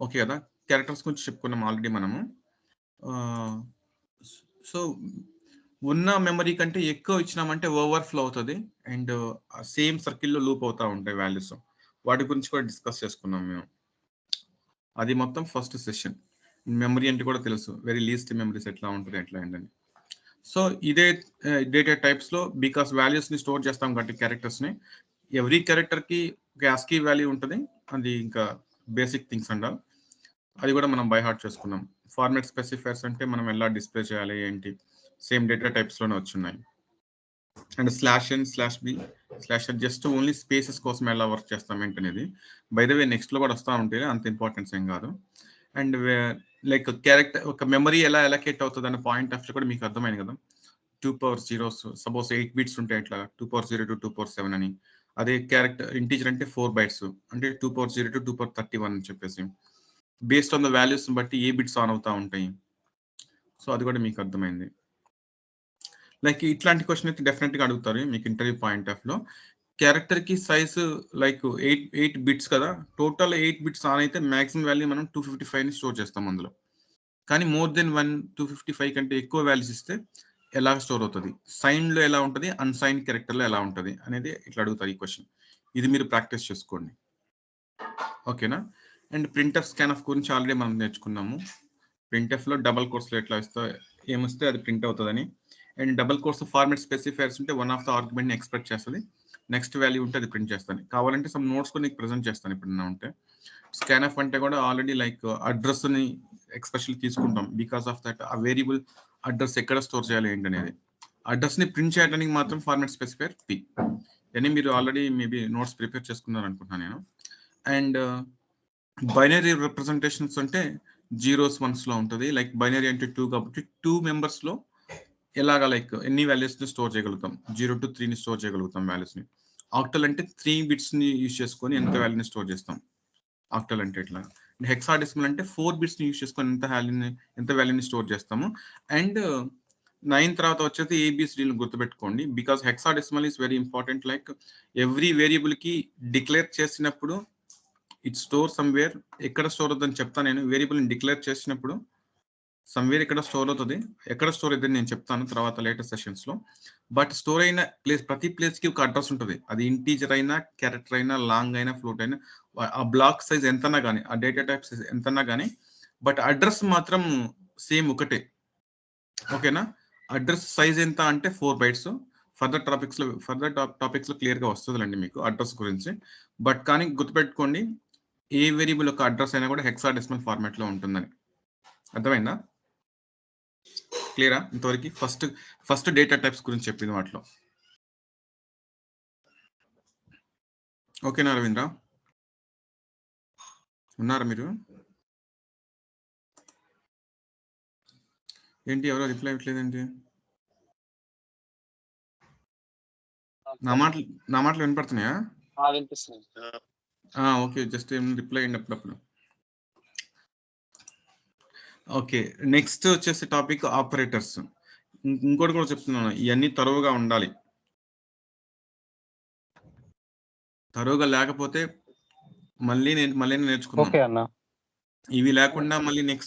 Okay కదా! Characters గురించి చెప్పుకున్నాం ఆల్రెడీ మనము. సో, ఉన్న మెమరీ కంటే ఎక్కువ ఇచ్చినామంటే ఓవర్‌ఫ్లో అవుతది. అండ్ సేమ్ సర్కిల్‌లో లూప్ అవుతా ఉంటాయి వాల్యూస్. వాటి గురించి కూడా డిస్కస్ చేసుకున్నాం మేము. అది మొత్తం ఫస్ట్ సెషన్. మెమరీ అంటే కూడా తెలుసు. వెరీ లీస్ట్ మెమరీస్ ఎట్లా ఉంటది, ఎట్లా ఏంటని. సో, ఇదే డేటా టైప్స్‌లో బికాస్ వాల్యూస్‌ని స్టోర్ చేస్తాం కాబట్టి క్యారెక్టర్స్‌ని, ఎవ్రీ క్యారెక్టర్‌కి ఒక యాస్కీ వాల్యూ ఉంటది. అది ఇంకా బేసిక్ థింగ్స్ అంటాం. అది కూడా మనం బై హార్ట్ చేసుకున్నాం. ఫార్మాట్ స్పెసిఫైర్స్ అంటే మనం ఎలా డిస్‌ప్లే చేయాలి ఏంటి, సేమ్ డేటా టైప్స్‌లోనే వచ్చున్నాయి. And slash n, slash b, slash r just only spaces కోసం ఎలా వర్క్ చేస్తాం ఏంటనేది. బై ద వే నెక్స్ట్‌లో కూడా వస్తా ఉంటాయి. అంత ఇంపార్టెన్స్ ఏం కాదు. అండ్ లైక్ క్యారెక్టర్ ఒక మెమరీ ఎలా అలొకేట్ అవుతదన్న పాయింట్ ఆఫ్ వ్యూ కూడా మీకు అర్థమైంది కదా! 2 పవర్ జీరోస్ సపోజ్ 8 బిట్స్ ఉంటాయి ఇట్లా 2 పవర్ 0 టు 2 పవర్ 7 అని. అదే క్యారెక్టర్ ఇంటిజర్ అంటే 4 బైట్స్. అంటే 2 పవర్ 0 టు 2 పవర్ 31 అని చెప్పేసి. బేస్డ్ ఆన్ ద వాల్యూస్‌ని బట్టి ఏ బిట్స్ ఆన్ అవుతా ఉంటాయి. సో, అది కూడా మీకు అర్థమైంది. లైక్ ఇట్లాంటి క్వెషన్ అయితే డెఫినెట్‌గా అడుగుతారు మీకు ఇంటర్వ్యూ పాయింట్ ఆఫ్ వ్యూలో. క్యారెక్టర్‌కి సైజ్ లైక్ 8 బిట్స్ కదా! టోటల్ 8 బిట్స్ ఆన్ అయితే మాక్సిమం వాల్యూ మనం 255ని స్టోర్ చేస్తాం అందులో. కానీ మోర్ దెన్ 1 255 కంటే ఎక్కువ వాల్యూస్ ఇస్తే ఎలా స్టోర్ అవుతది? సైన్‌లో ఎలా ఉంటది? అన్‌సైన్డ్ క్యారెక్టర్‌లో ఎలా ఉంటది? అనేది ఇట్లా అడుగుతారు ఈ క్వెషన్. ఇది మీరు ప్రాక్టీస్ చేసుకోండి. ఓకేనా? అండ్ ప్రింట్‌ఎఫ్, స్కాన్‌ఎఫ్ గురించి ఆల్రెడీ మనం నేర్చుకున్నాము. ప్రింట్‌ఎఫ్‌లో డబుల్ కోట్స్‌లో ఎట్లా ఇస్తే ఏమొస్తే అది ప్రింట్ అవుతదని. And double quotes format specifiers ఉంటే వన్ ఆఫ్ ద ఆర్గ్యుమెంట్‌ని ఎక్స్‌పెక్ట్ చేస్తది. నెక్స్ట్ వాల్యూ ఉంటే అది ప్రింట్ చేస్తది. కావాలంటే సమ్ నోట్స్ కూడా నీకు ప్రెజెంట్ చేస్తాను ఎప్పుడన్నా ఉంటే. స్కాన్‌ఎఫ్ అంటే కూడా ఆల్రెడీ లైక్ అడ్రెస్‌ని ఎక్స్‌పెషల్లీ తీసుకుంటాం. బికాస్ ఆఫ్ దట్ ఆ వేరియబుల్ అడ్రెస్ ఎక్కడ స్టోర్ చేయాలి ఏంటనేది. అడ్రెస్‌ని ప్రింట్ చేయడానికి మాత్రం ఫార్మాట్ స్పెసిఫైయర్ పి. ఇవన్నీ మీరు ఆల్రెడీ మేబీ నోట్స్ ప్రిపేర్ చేసుకున్నారనుకుంటున్నాను నేను. అండ్ బైనరీ రిప్రజెంటేషన్స్ అంటే జీరోస్, వన్స్‌లో ఉంటది. లైక్ బైనరీ అంటే 2 కాబట్టి 2 మెంబర్స్‌లో ఎలాగా లైక్ ఎన్ని వాల్యూస్‌ని స్టోర్ చేయగలుగుతాం. 0-3ని స్టోర్ చేయగలుగుతాం వాల్యూస్‌ని. ఆక్టల్ అంటే 3 బిట్స్‌ని యూజ్ చేసుకొని ఎంత వాల్యూని స్టోర్ చేస్తాం. ఆక్టల్ అంటే ఇట్లా. హెక్సాడెసిమల్ అంటే 4 బిట్స్‌ని యూజ్ చేసుకొని ఎంత వాల్యూని స్టోర్ చేస్తాము. అండ్ 9 తర్వాత వచ్చేసి ఏబీసీడీలు గుర్తుపెట్టుకోండి. Because hexadecimal is very important. Like every వేరియబుల్‌కి డిక్లేర్ చేసినప్పుడు ఇట్ స్టోర్ సమ్‌వేర్. ఎక్కడ స్టోర్ అవుతుందని చెప్తాను నేను. వేరియబుల్‌ని డిక్లేర్ చేసినప్పుడు సమ్‌వేర్ ఇక్కడ స్టోర్ అవుతది. ఎక్కడ స్టోర్ అయిద్దని నేను చెప్తాను తర్వాత లేటర్ సెషన్స్‌లో. బట్ స్టోర్ అయిన ప్లేస్ ప్రతి ప్లేస్‌కి ఒక అడ్రెస్ ఉంటది. అది ఇంటీజర్ అయినా, క్యారెక్టర్ అయినా, లాంగ్ అయినా, ఫ్లోట్ అయినా ఆ బ్లాక్ సైజ్ ఎంతన్నా గాని, ఆ డేటా టైప్ సైజ్ ఎంతన్నా గాని, బట్ అడ్రెస్ మాత్రం సేమ్ ఒకటే. ఓకేనా? అడ్రెస్ సైజ్ ఎంత అంటే 4 బైట్స్. ఫర్దర్ టాపిక్స్‌లో క్లియర్‌గా వస్తదిలెండి మీకు అడ్రెస్ గురించి. బట్ కానీ గుర్తుపెట్టుకోండి ఏ వేరియబుల్ యొక్క అడ్రెస్ అయినా కూడా హెక్సాడెసిమల్ ఫార్మాట్‌లో ఉంటుందని. అర్థమైందా? క్లియరా? ఇంతవరకి ఫస్ట్ డేటా టైప్స్ గురించి చెప్పింది వాటిలో. ఓకేనా రవీంద్ర? ఉన్నారా మీరు? ఏంటి ఎవరో రిప్లై ఇవ్వట్లేదేంటి? నా మాటలు వినపడుతున్నాయా? వినిపిస్తుంది. ఓకే. జస్ట్ రిప్లై ఇయ్యండి అప్పుడప్పుడు. ఓకే. నెక్స్ట్ వచ్చేసి టాపిక్ ఆపరేటర్స్. ఇంకోటి కూడా చెప్తున్నాను. ఇయన్నీ తరోవుగా ఉండాలి. తరోవుగా లేకపోతే మళ్ళీ నేర్చుకుందాం. ఓకే అన్న. ఇవి లేకుండా మళ్ళీ నెక్స్ట్